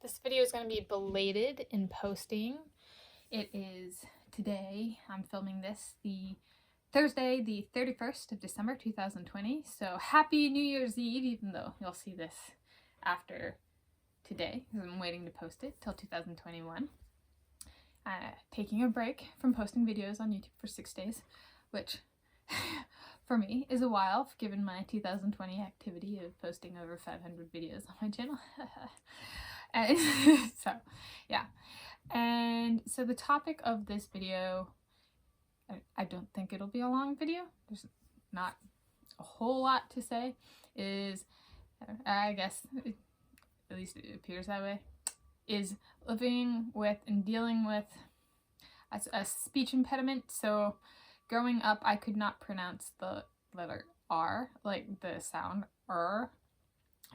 This video is going to be belated in posting. It is today, I'm filming this, the Thursday, the 31st of December 2020. So happy New Year's Eve, even though you'll see this after today, because I'm waiting to post it till 2021. Taking a break from posting videos on YouTube for 6 days, which for me is a while, given my 2020 activity of posting over 500 videos on my channel. And so, yeah. And so the topic of this video, I don't think it'll be a long video. There's not a whole lot to say, is, I guess, at least it appears that way, is living with and dealing with a speech impediment. So growing up, I could not pronounce the letter R, like the sound R.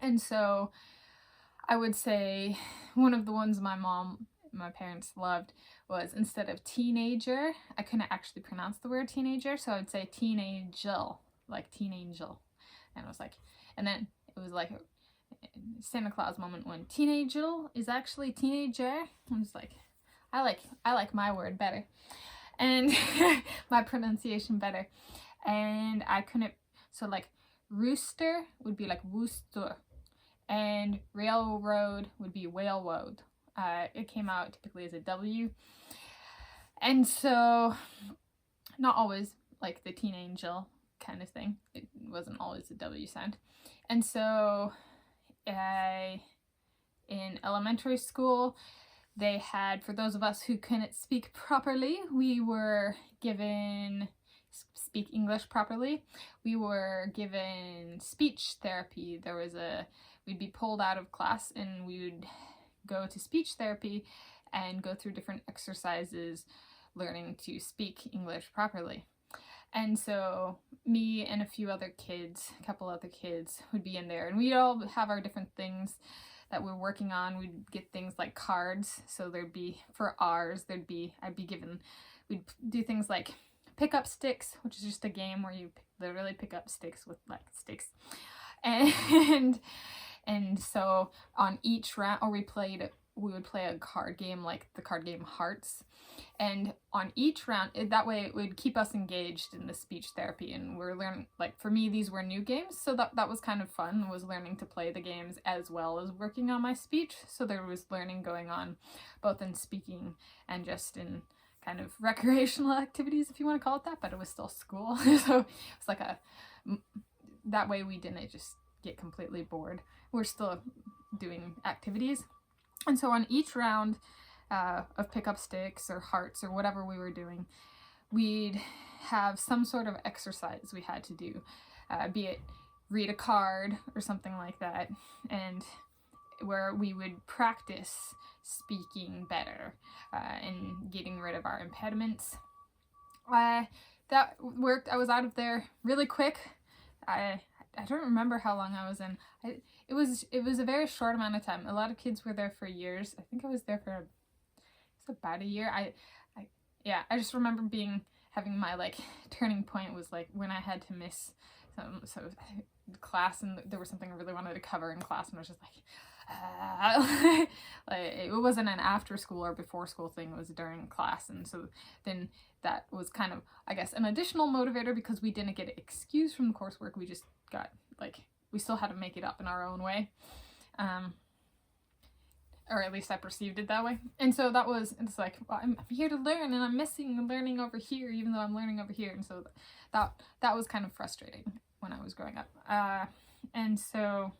And so I would say one of the ones my parents loved was, instead of teenager, I couldn't actually pronounce the word teenager, so I would say teenagel, like teenagel. And it was like, and then it was like a Santa Claus moment when teenagel is actually teenager. I'm just like, I like my word better, and my pronunciation better. And I couldn't, so like rooster would be like wooster, and railroad would be railroad. It came out typically as a W. And so, not always like the teenagel kind of thing. It wasn't always a W sound. And so, in elementary school, they had, for those of us who couldn't speak properly, we were given, speak English properly, we were given speech therapy. We'd be pulled out of class and we would go to speech therapy and go through different exercises learning to speak English properly. And so me and a couple other kids would be in there, and we'd all have our different things that we're working on. We'd get things like cards. So there'd be, for ours, we'd do things like pick up sticks, which is just a game where you literally pick up sticks with like sticks. And so on each round, or we would play a card game, like the card game Hearts. And on each round, that way it would keep us engaged in the speech therapy. And we're learning, like for me, these were new games. So that was kind of fun, was learning to play the games as well as working on my speech. So there was learning going on both in speaking and just in kind of recreational activities, if you want to call it that, but it was still school. So it's like that way we didn't just get completely bored. We're still doing activities. And so on each round of pick up sticks or hearts or whatever we were doing, we'd have some sort of exercise we had to do, be it read a card or something like that, and where we would practice speaking better and getting rid of our impediments. That worked. I was out of there really quick. I don't remember how long I was in. It was a very short amount of time. A lot of kids were there for years. I think I was there for about a year. I just remember having my like turning point was like when I had to miss some class, and there was something I really wanted to cover in class, and I was just like, like it wasn't an after school or before school thing, it was during class. And so then that was kind of, I guess, an additional motivator, because we didn't get excused from the coursework. We just got, like, we still had to make it up in our own way, or at least I perceived it that way. And so it's like, well, I'm here to learn, and I'm missing learning over here, even though I'm learning over here. And so that was kind of frustrating when I was growing up. And so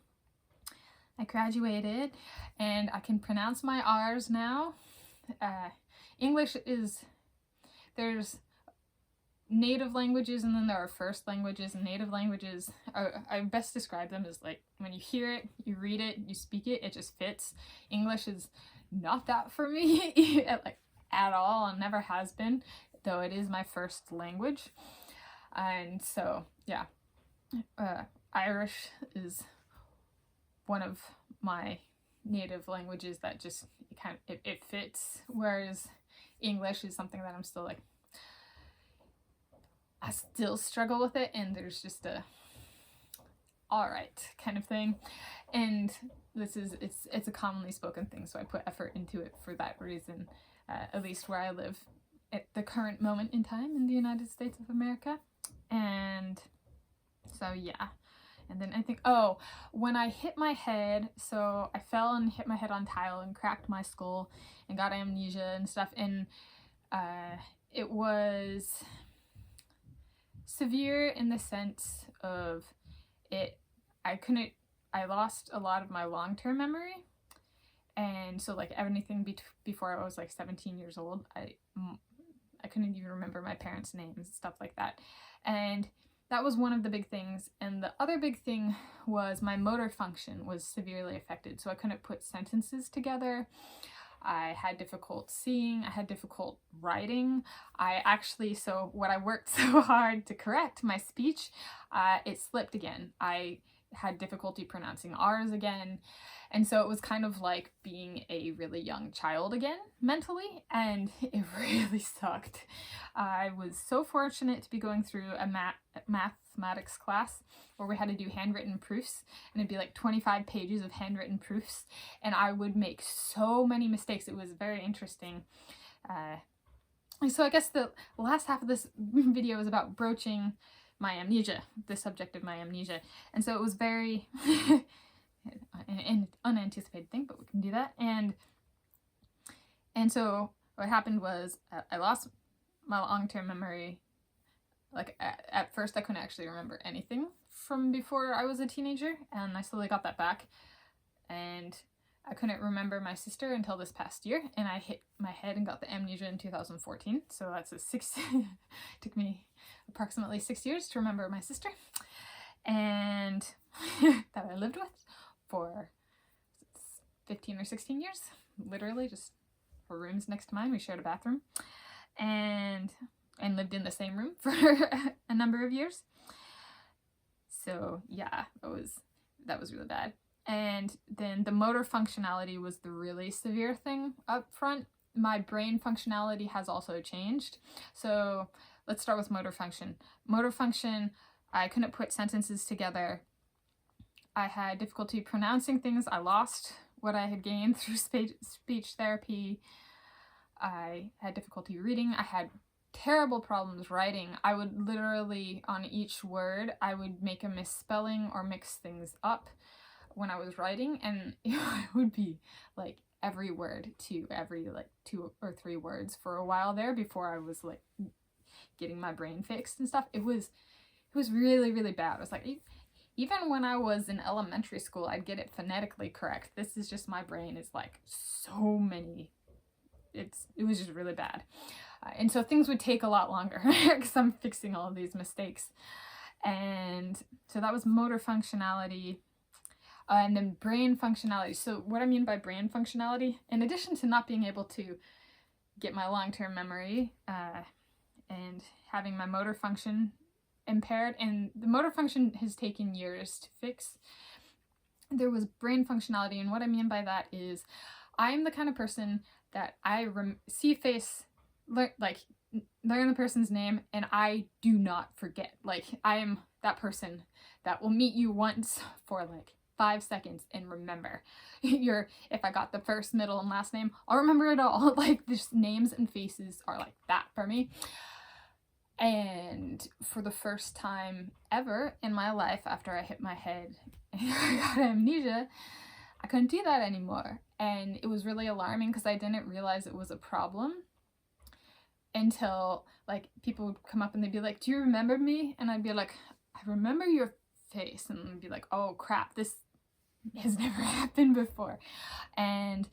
I graduated, and I can pronounce my R's now. English there's native languages, and then there are first languages. And native languages, I best describe them as like, when you hear it, you read it, you speak it, it just fits. English is not that for me, like at all, and never has been, though it is my first language. And so, yeah, Irish is one of my native languages that just it fits, whereas English is something that I'm still like, I still struggle with it, and there's just all right kind of thing. And it's a commonly spoken thing, so I put effort into it for that reason, at least where I live at the current moment in time in the United States of America. And so yeah. And then I think, oh, when I hit my head, so I fell and hit my head on tile and cracked my skull and got amnesia and stuff, and it was severe in the sense of I lost a lot of my long-term memory. And so like everything before I was like 17 years old, I couldn't even remember my parents' names and stuff like that. And that was one of the big things. And the other big thing was my motor function was severely affected. So I couldn't put sentences together. I had difficult seeing. I had difficult writing. So what I worked so hard to correct my speech, it slipped again. I had difficulty pronouncing R's again. And so it was kind of like being a really young child again, mentally, and it really sucked. I was so fortunate to be going through a mathematics class where we had to do handwritten proofs, and it'd be like 25 pages of handwritten proofs, and I would make so many mistakes. It was very interesting. So I guess the last half of this video is about broaching my amnesia, the subject of my amnesia. And so it was very an unanticipated thing, but we can do that. And so what happened was I lost my long-term memory. Like at first I couldn't actually remember anything from before I was a teenager, and I slowly got that back. And I couldn't remember my sister until this past year, and I hit my head and got the amnesia in 2014. So that's took me approximately 6 years to remember my sister, and that I lived with for 15 or 16 years. Literally just her room's next to mine. We shared a bathroom, and lived in the same room for a number of years. So yeah, that was really bad. And then the motor functionality was the really severe thing up front. My brain functionality has also changed. So let's start with motor function. Motor function, I couldn't put sentences together. I had difficulty pronouncing things. I lost what I had gained through speech therapy. I had difficulty reading. I had terrible problems writing. I would literally, on each word, I would make a misspelling or mix things up when I was writing, and it would be like every word to every like 2 or 3 words for a while there before I was like getting my brain fixed and stuff. It was really, really bad. It was like, even when I was in elementary school, I'd get it phonetically correct. This is just, my brain is like so many, it was just really bad. And so things would take a lot longer because I'm fixing all of these mistakes. And so that was motor functionality. And then brain functionality. So what I mean by brain functionality, in addition to not being able to get my long-term memory and having my motor function impaired, and the motor function has taken years to fix, there was brain functionality. And what I mean by that is I'm the kind of person that I see a face, learn the person's name, and I do not forget. Like, I am that person that will meet you once for like 5 seconds and remember. If I got the first, middle, and last name, I'll remember it all. Like, just names and faces are like that for me. And for the first time ever in my life, after I hit my head and I got amnesia, I couldn't do that anymore. And it was really alarming because I didn't realize it was a problem until like people would come up and they'd be like, "Do you remember me?" And I'd be like, "I remember your face." And I'd be like, "Oh crap, this has never happened before." And